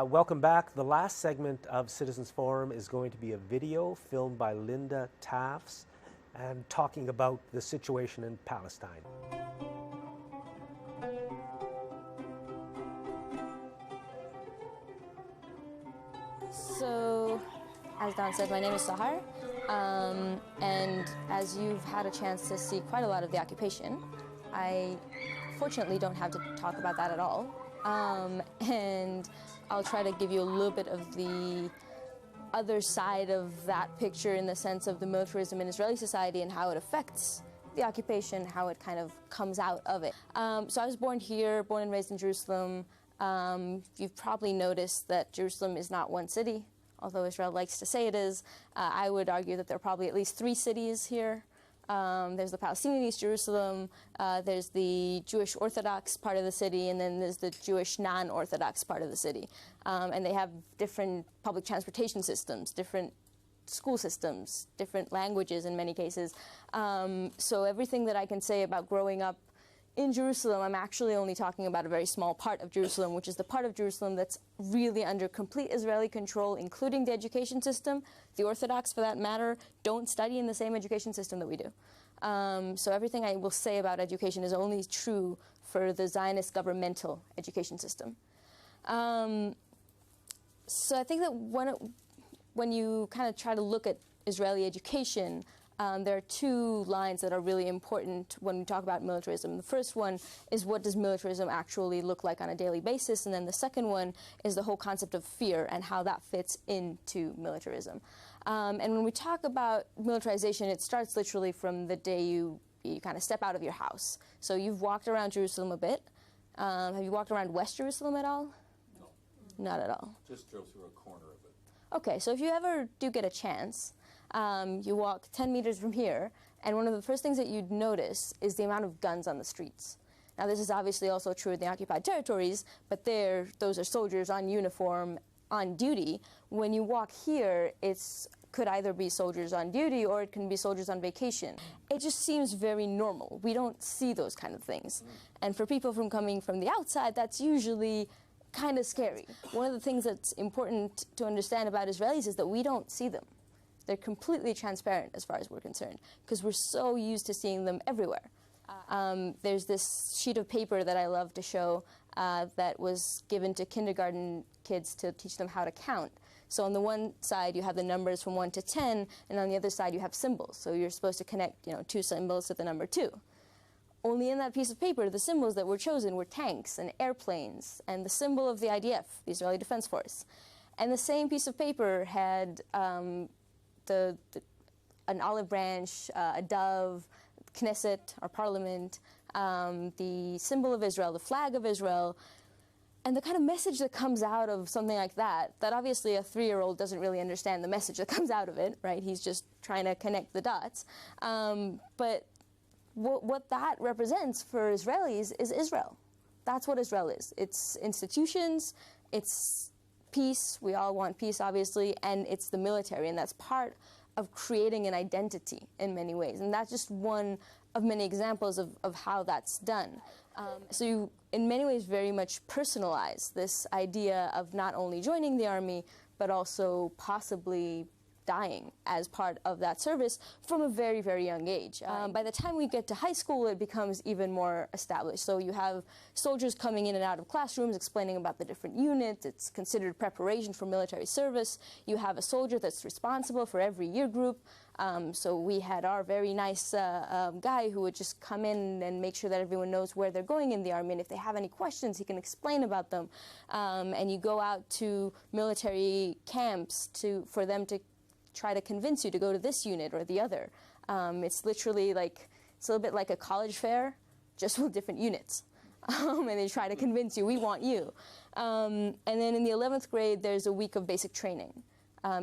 Welcome back. The last segment of Citizens Forum is going to be a video filmed by Linda Tafts and talking about the situation in Palestine. So, as Don said, my name is Sahar, and as you've had a chance to see quite a lot of the occupation, I fortunately don't have to talk about that at all. And I'll try to give you a little bit of the other side of that picture in the sense of the militarism in Israeli society and how it affects the occupation, how it kind of comes out of it. So I was born here, born and raised in Jerusalem. You've probably noticed that Jerusalem is not one city, although Israel likes to say it is. I would argue that there are probably at least 3 cities here. There's the Palestinian East Jerusalem, there's the Jewish Orthodox part of the city, and then there's the Jewish non-Orthodox part of the city. And they have different public transportation systems, different school systems, different languages in many cases. So everything that I can say about growing up in Jerusalem, I'm actually only talking about a very small part of Jerusalem, which is the part of Jerusalem that's really under complete Israeli control, including the education system. The Orthodox, for that matter, don't study in the same education system that we do. So everything I will say about education is only true for the Zionist governmental education system. So I think that when you kind of try to look at Israeli education, there are 2 lines that are really important when we talk about militarism. The first one is, what does militarism actually look like on a daily basis? And then the second one is the whole concept of fear and how that fits into militarism. And when we talk about militarization, it starts literally from the day you kind of step out of your house. So you've walked around Jerusalem a bit. Have you walked around West Jerusalem at all? No. Not at all. Just drove through a corner of it. Okay, so if you ever do get a chance, you walk 10 meters from here, and one of the first things that you'd notice is the amount of guns on the streets. Now, this is obviously also true in the occupied territories, but those are soldiers on uniform, on duty. When you walk here, it could either be soldiers on duty or it can be soldiers on vacation. It just seems very normal. We don't see those kind of things. And for people coming from the outside, that's usually kind of scary. One of the things that's important to understand about Israelis is that we don't see them. They're completely transparent as far as we're concerned, because we're so used to seeing them everywhere. There's this sheet of paper that I love to show that was given to kindergarten kids to teach them how to count. So on the one side, you have the numbers from 1 to 10, and on the other side, you have symbols. So you're supposed to connect 2 symbols to the number 2. Only in that piece of paper, the symbols that were chosen were tanks and airplanes and the symbol of the IDF, the Israeli Defense Force. And the same piece of paper had an olive branch, a dove, Knesset, our parliament, the symbol of Israel, the flag of Israel, and the kind of message that comes out of something like that obviously a 3-year-old doesn't really understand the message that comes out of it, right? He's just trying to connect the dots. But what that represents for Israelis is Israel. That's what Israel is. It's institutions, it's peace. We all want peace, obviously, and it's the military, and that's part of creating an identity in many ways. And that's just one of many examples of how that's done. So you, in many ways, very much personalize this idea of not only joining the army, but also possibly dying as part of that service from a very, very young age. By the time we get to high school, it becomes even more established. So you have soldiers coming in and out of classrooms explaining about the different units. It's considered preparation for military service. You have a soldier that's responsible for every year group. So we had our very nice guy who would just come in and make sure that everyone knows where they're going in the army, and if they have any questions, he can explain about them. And you go out to military camps for them to try to convince you to go to this unit or the other. It's literally it's a little bit like a college fair, just with different units. And they try to convince you, we want you. And then in the 11th grade, there's a week of basic training.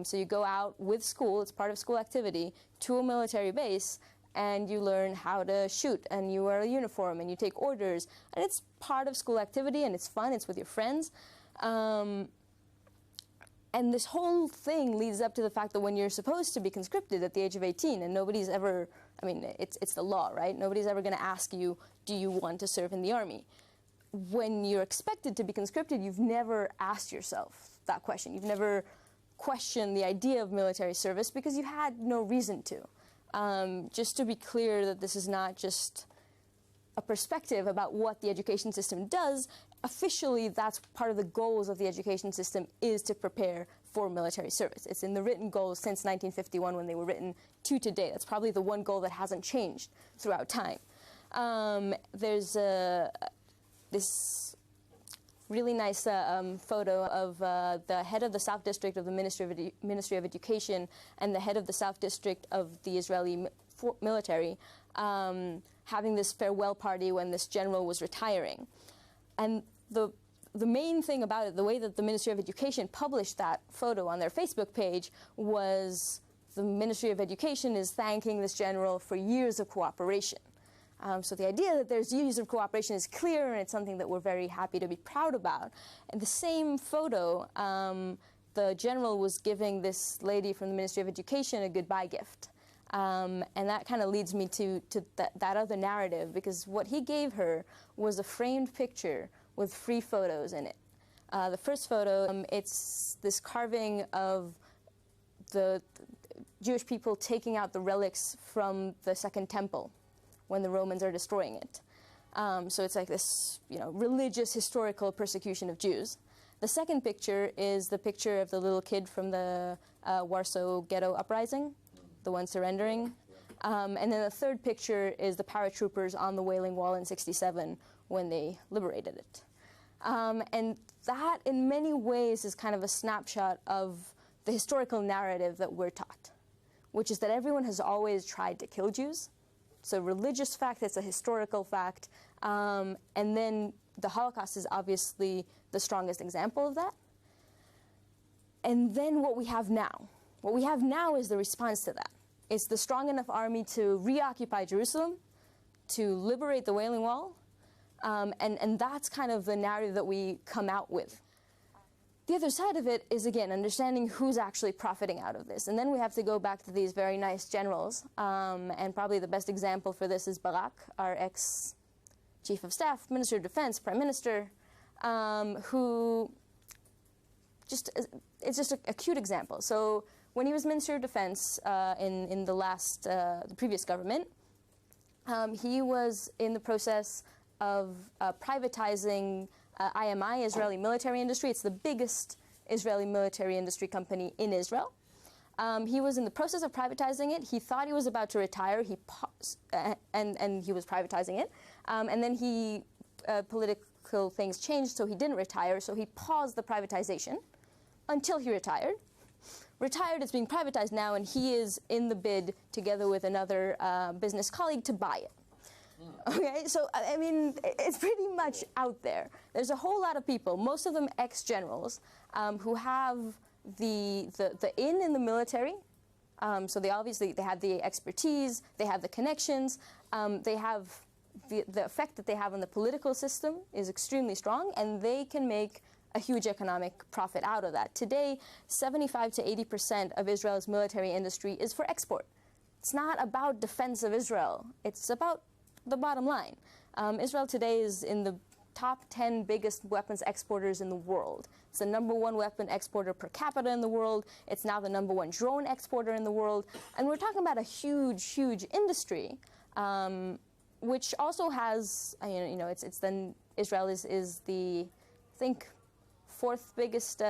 So you go out with school, it's part of school activity, to a military base, and you learn how to shoot, and you wear a uniform, and you take orders. And it's part of school activity, and it's fun, it's with your friends. And this whole thing leads up to the fact that when you're supposed to be conscripted at the age of 18, and nobody's ever, it's the law, right? Nobody's ever going to ask you, do you want to serve in the army? When you're expected to be conscripted, you've never asked yourself that question. You've never questioned the idea of military service because you had no reason to. Just to be clear that this is not just a perspective about what the education system does, officially that's part of the goals of the education system is to prepare for military service. It's in the written goals since 1951 when they were written to today. That's probably the one goal that hasn't changed throughout time. There's this really nice photo of the head of the South District of the Ministry of Education and the head of the South District of the Israeli military having this farewell party when this general was retiring. And the main thing about it, the way that the Ministry of Education published that photo on their Facebook page was the Ministry of Education is thanking this general for years of cooperation. So the idea that there's years of cooperation is clear, and it's something that we're very happy to be proud about. And the same photo, the general was giving this lady from the Ministry of Education a goodbye gift. And that kind of leads me to that other narrative, because what he gave her was a framed picture with 3 photos in it. The first photo, it's this carving of the Jewish people taking out the relics from the Second Temple when the Romans are destroying it. So it's like this, religious, historical persecution of Jews. The second picture is the picture of the little kid from the Warsaw Ghetto Uprising, the one surrendering. And then the third picture is the paratroopers on the Wailing Wall in '67 when they liberated it. And that, in many ways, is kind of a snapshot of the historical narrative that we're taught, which is that everyone has always tried to kill Jews. It's a religious fact, it's a historical fact, and then the Holocaust is obviously the strongest example of that. And then what we have now. What we have now is the response to that. It's the strong enough army to reoccupy Jerusalem, to liberate the Wailing Wall, and that's kind of the narrative that we come out with. The other side of it is, again, understanding who's actually profiting out of this. And then we have to go back to these very nice generals. And probably the best example for this is Barak, our ex-chief of staff, Minister of Defense, Prime Minister, who it's just a cute example. So when he was Minister of Defense in the previous government, he was in the process of privatizing IMI, Israeli military industry. It's the biggest Israeli military industry company in Israel. He was in the process of privatizing it. He thought he was about to retire. He paused, and he was privatizing it. And then political things changed, so he didn't retire. So he paused the privatization until he retired. Retired, it's being privatized now, and he is in the bid together with another business colleague to buy it. Okay, so I mean, it's pretty much out there. There's a whole lot of people, most of them ex-generals, who have the in the military. So they have the expertise, they have the connections, they have the effect that they have on the political system is extremely strong, and they can make a huge economic profit out of that. Today, 75 to 80% of Israel's military industry is for export. It's not about defense of Israel. It's about the bottom line. Israel today is in the top 10 biggest weapons exporters in the world. It's the #1 weapon exporter per capita in the world. It's now the #1 drone exporter in the world. And we're talking about a huge, huge industry, which also has, Israel is the, I think, 4th biggest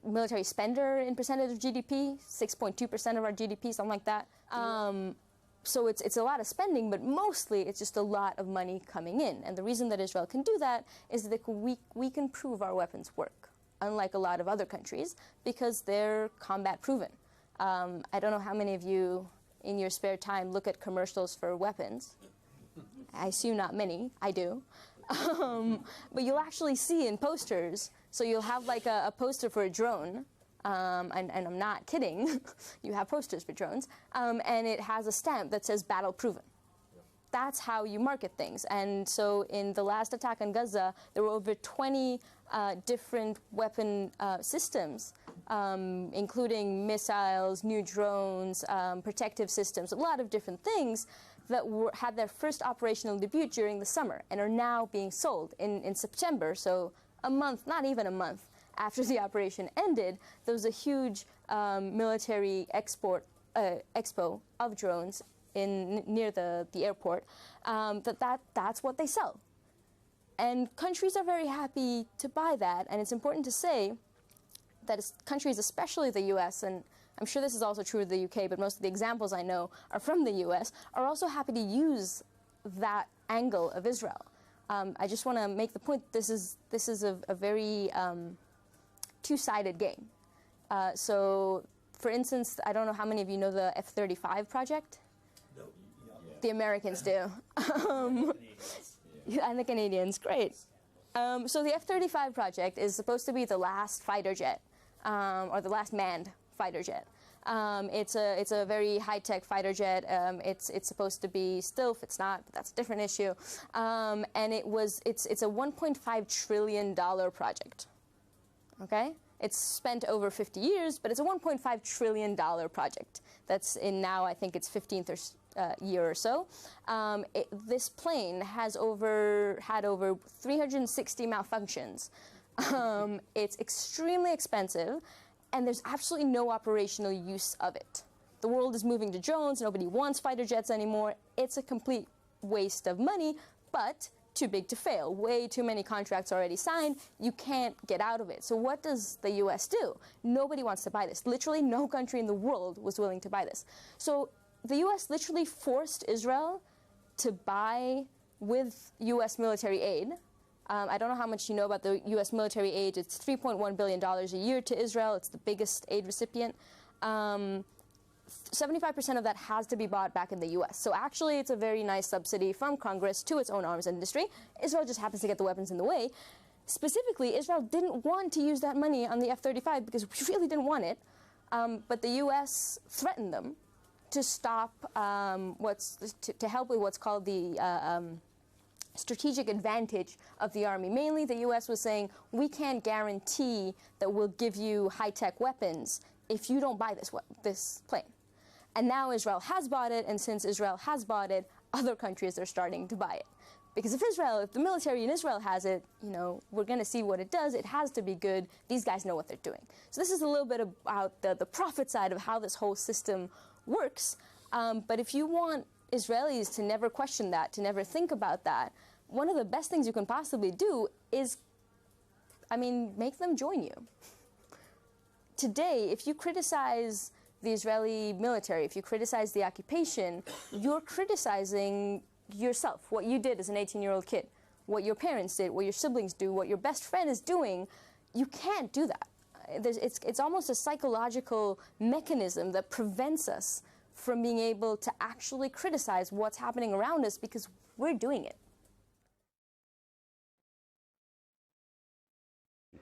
military spender in percentage of GDP, 6.2% of our GDP, something like that. So it's a lot of spending, but mostly it's just a lot of money coming in. And the reason that Israel can do that is that we can prove our weapons work, unlike a lot of other countries, because they're combat proven. I don't know how many of you in your spare time look at commercials for weapons. I assume not many. I do. But you'll actually see in posters, so you'll have like a poster for a drone, and I'm not kidding, you have posters for drones, and it has a stamp that says battle proven. That's how you market things. And so in the last attack on Gaza, there were over 20 different weapon systems, including missiles, new drones, protective systems, a lot of different things that had their first operational debut during the summer and are now being sold in September. So a month, not even a month, after the operation ended, there was a huge military expo of drones near the airport. That's what they sell. And countries are very happy to buy that, and it's important to say that countries, especially the US, and I'm sure this is also true of the UK, but most of the examples I know are from the US, are also happy to use that angle of Israel. I just want to make the point, this is a very two-sided game. So, for instance, I don't know how many of you know the F-35 project? No. The Americans do. And the Canadians, great. So the F-35 project is supposed to be the last fighter jet, or the last manned fighter jet. It's a very high-tech fighter jet. It's supposed to be stealth. It's not, but that's a different issue. And it's a $1.5 trillion project. Okay? It's spent over 50 years, but it's a $1.5 trillion project. That's in now, I think it's 15th year or so. This plane has had over 360 malfunctions. It's extremely expensive, and there's absolutely no operational use of it. The world is moving to drones. Nobody wants fighter jets anymore. It's a complete waste of money, but too big to fail. Way too many contracts already signed. You can't get out of it. So what does the US do? Nobody wants to buy this. Literally no country in the world was willing to buy this. So the US literally forced Israel to buy with US military aid. I don't know how much you know about the US military aid. It's $3.1 billion a year to Israel. It's the biggest aid recipient. 75% of that has to be bought back in the US. So actually it's a very nice subsidy from Congress to its own arms industry. Israel just happens to get the weapons in the way. Specifically, Israel didn't want to use that money on the F-35 because we really didn't want it. But the US threatened them to stop, to help with what's called the strategic advantage of the army. Mainly the US was saying, we can't guarantee that we'll give you high-tech weapons if you don't buy this plane. And now Israel has bought it, and since Israel has bought it, other countries are starting to buy it. Because if the military in Israel has it, you know, we're going to see what it does. It has to be good. These guys know what they're doing. So this is a little bit about the profit side of how this whole system works. But if you want Israelis to never question that, to never think about that, one of the best things you can possibly do is, make them join you. Today, if you criticize the Israeli military, if you criticize the occupation, you're criticizing yourself, what you did as an 18-year-old kid, what your parents did, what your siblings do, what your best friend is doing. You can't do that. It's almost a psychological mechanism that prevents us from being able to actually criticize what's happening around us because we're doing it.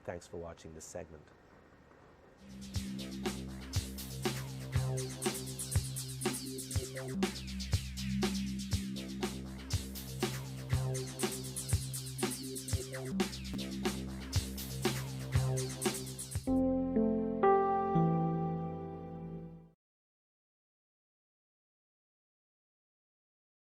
Thanks for watching this segment.